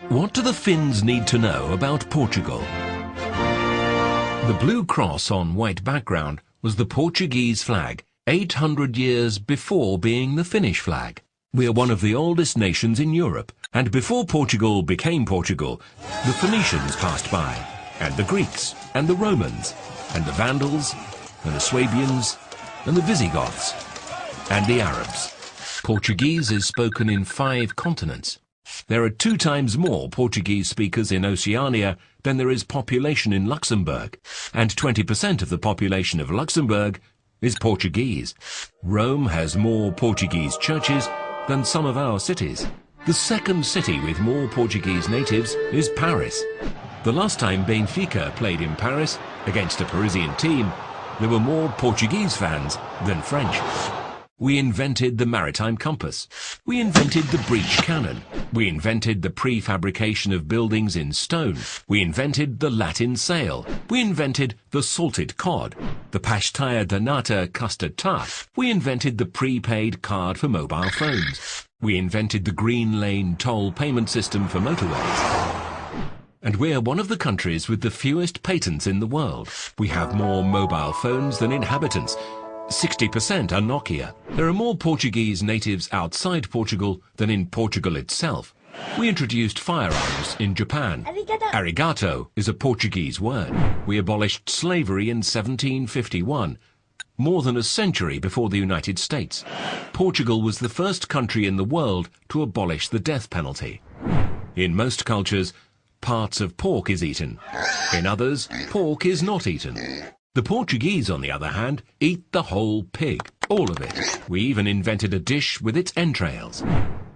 What do the Finns need to know about Portugal? The blue cross on white background was the Portuguese flag, 800 years before being the Finnish flag. We are one of the oldest nations in Europe, and before Portugal became Portugal, the Phoenicians passed by, and the Greeks, and the Romans, and the Vandals, and the Swabians, and the Visigoths, and the Arabs. Portuguese is spoken in 5 continents. There are 2 times more Portuguese speakers in Oceania than there is population in Luxembourg, and 20% of the population of Luxembourg is Portuguese. Rome has more Portuguese churches than some of our cities. The second city with more Portuguese natives is Paris. The last time Benfica played in Paris against a Parisian team, there were more Portuguese fans than French. We invented the maritime compass. We invented the breech cannon. We invented the prefabrication of buildings in stone. We invented the Latin sail. We invented the salted cod, the pastéa de nata custard tart. We invented the prepaid card for mobile phones. We invented the green lane toll payment system for motorways. And we're one of the countries with the fewest patents in the world. We have more mobile phones than inhabitants. 60% are Nokia. There are more Portuguese natives outside Portugal than in Portugal itself. We introduced firearms in Japan. Arigato is a Portuguese word. We abolished slavery in 1751, more than a century before the United States. Portugal was the first country in the world to abolish the death penalty. In most cultures, parts of pork is eaten. In others, pork is not eaten. The Portuguese, on the other hand, eat the whole pig, all of it. We even invented a dish with its entrails.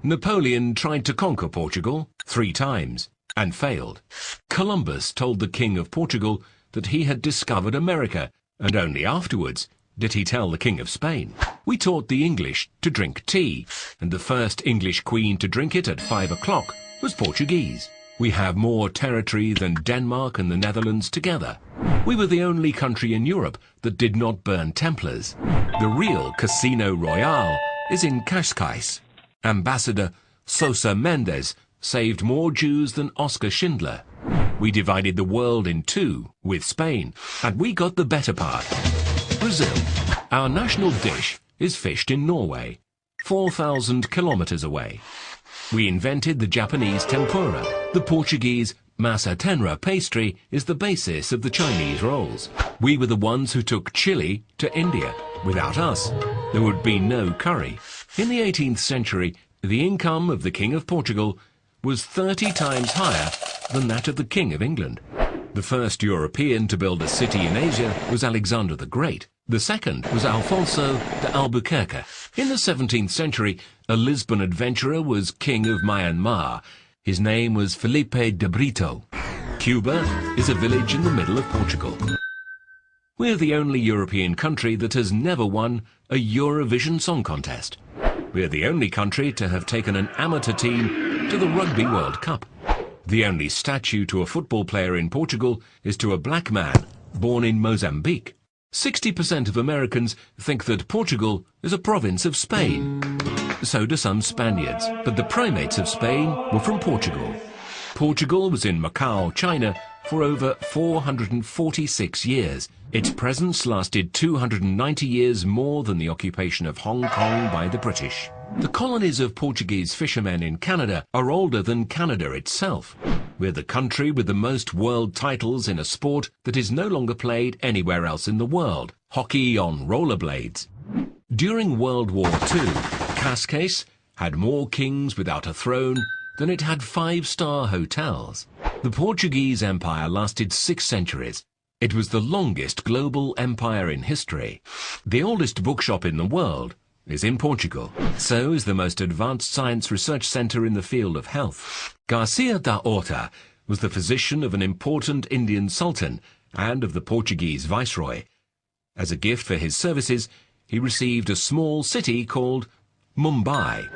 Napoleon tried to conquer Portugal 3 times and failed. Columbus told the King of Portugal that he had discovered America, and only afterwards did he tell the King of Spain. We taught the English to drink tea, and the first English queen to drink it at 5 o'clock was Portuguese. We have more territory than Denmark and the Netherlands together. We were the only country in Europe that did not burn Templars. The real Casino Royale is in Cascais. Ambassador Sousa Mendes saved more Jews than Oskar Schindler. We divided the world in 2 with Spain, and we got the better part. Brazil. Our national dish is fished in Norway, 4,000 kilometers away. We invented the Japanese tempura. The Portuguese massa tenra pastry is the basis of the Chinese rolls. We were the ones who took chili to India. Without us, there would be no curry. In the 18th century, the income of the King of Portugal was 30 times higher than that of the King of England. The first European to build a city in Asia was Alexander the Great. The second was Alfonso de Albuquerque. In the 17th century, a Lisbon adventurer was king of Myanmar. His name was Felipe de Brito. Cuba is a village in the middle of Portugal. We're the only European country that has never won a Eurovision Song Contest. We're the only country to have taken an amateur team to the Rugby World Cup. The only statue to a football player in Portugal is to a black man born in Mozambique. 60% of Americans think that Portugal is a province of Spain. So do some Spaniards, but the primates of Spain were from Portugal. Portugal was in Macau, China, for over 446 years. Its presence lasted 290 years more than the occupation of Hong Kong by the British. The colonies of Portuguese fishermen in Canada are older than Canada itself. We're the country with the most world titles in a sport that is no longer played anywhere else in the world, hockey on rollerblades. During World War II, Cascais had more kings without a throne than it had 5-star hotels. The Portuguese Empire lasted 6 centuries. It was the longest global empire in history. The oldest bookshop in the world is in Portugal. So is the most advanced science research center in the field of health. Garcia da Horta was the physician of an important Indian sultan and of the Portuguese viceroy. As a gift for his services, he received a small city called Mumbai.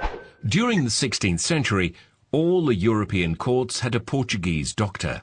During the 16th century, all the European courts had a Portuguese doctor.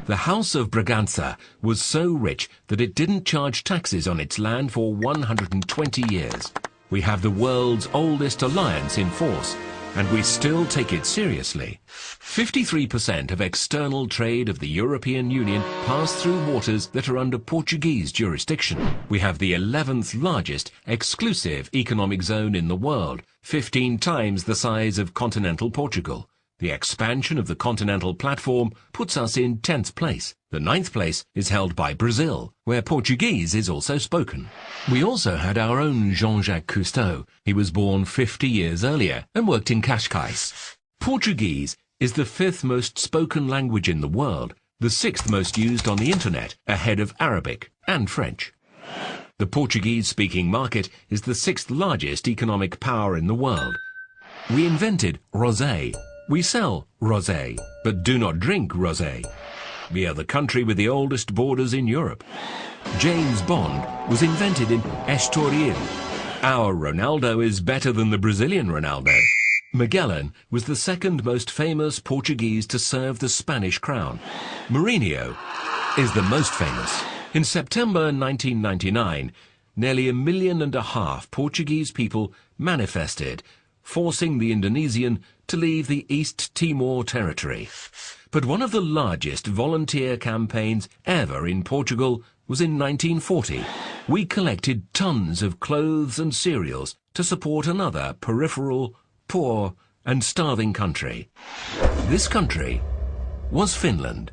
The House of Bragança was so rich that it didn't charge taxes on its land for 120 years. We have the world's oldest alliance in force, and we still take it seriously. 53% of external trade of the European Union pass through waters that are under Portuguese jurisdiction. We have the 11th largest exclusive economic zone in the world, 15 times the size of continental Portugal. The expansion of the continental platform puts us in 10th place. The 9th place is held by Brazil, where Portuguese is also spoken. We also had our own Jean-Jacques Cousteau. He was born 50 years earlier and worked in Cascais. Portuguese is the 5th most spoken language in the world, the 6th most used on the internet, ahead of Arabic and French. The Portuguese-speaking market is the 6th largest economic power in the world. We invented rosé. We sell rosé, but do not drink rosé. We are the country with the oldest borders in Europe. James Bond was invented in Estoril. Our Ronaldo is better than the Brazilian Ronaldo. Magellan was the 2nd most famous Portuguese to serve the Spanish crown. Mourinho is the most famous. In September 1999, nearly 1.5 million Portuguese people manifested, forcing the Indonesian to leave the East Timor territory. But one of the largest volunteer campaigns ever in Portugal was in 1940. We collected tons of clothes and cereals to support another peripheral, poor and starving country. This country was Finland.